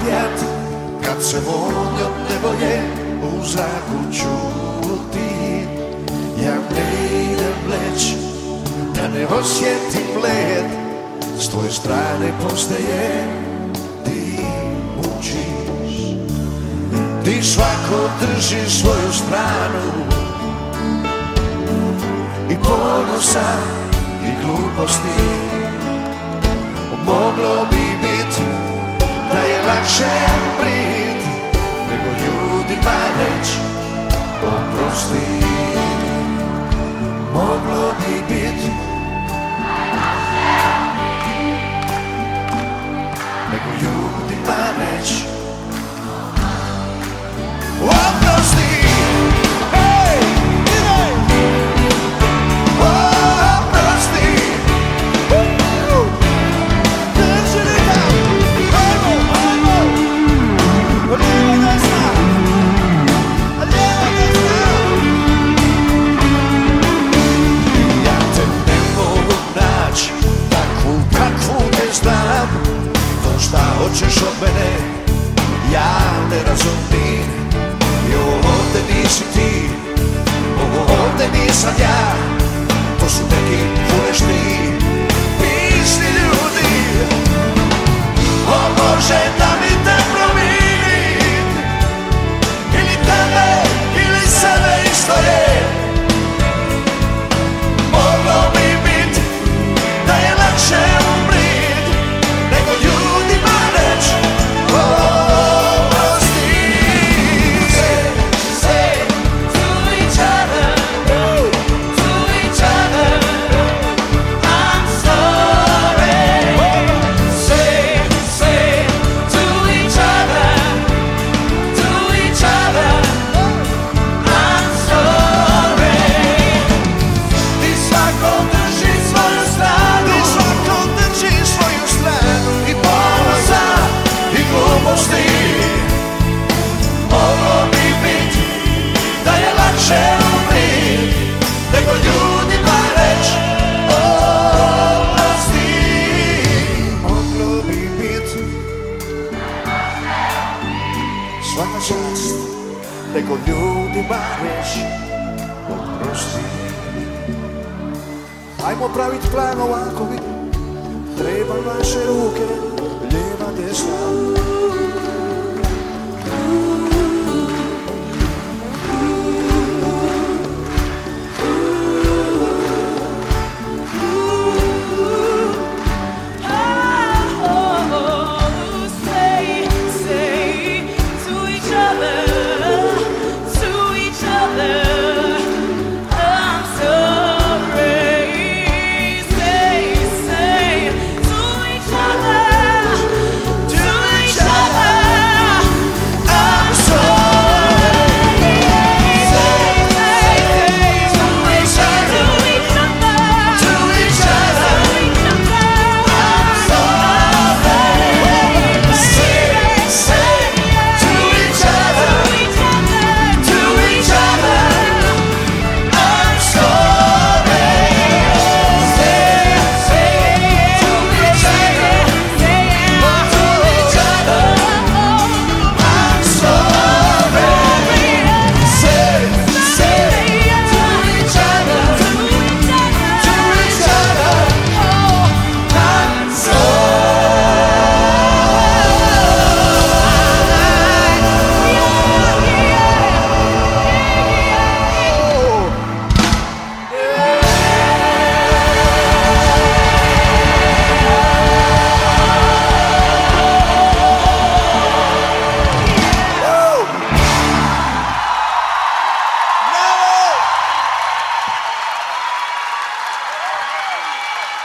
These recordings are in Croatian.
opjat kad se vonj od nevolje u zraku čuti. Ja ne idem leć da ne osjetim led, s tvoje strane postaje ti mučiš. Ti svako drži svoju stranu i ponosa i gluposti. Moglo bi bit da je lakše umrit nego ljudima reć oprosti. Moglo bi bit nego ljudima reć oprosti. Hoćeš od mene, ja ne razumim. I ovdje nisi ti, ovdje nisam ja. To su neki fulešni, pisni ljudi. O Bože, da mi te promijenim, ili tebe, ili sebe isto je. Moglo bi bit da je lakše umrit nego ljudima reć oprosti. Say to each other, I'm sorry. Say to each other, I'm sorry. Ti svako drži svoju stranu, i ponosa i gluposti. Moglo bi bit da je lakše umrit nego ljudima reć oprosti. Moglo bi bit svaka čast nego ljudima reć oprosti. Ajmo pravit plan ovako, treba vaše ruke, lijeva, desna.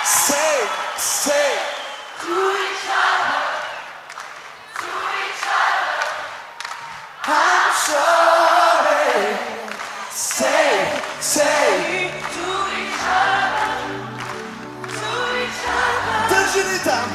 Say to each other, I'm sorry. Say to each other, Držite tam.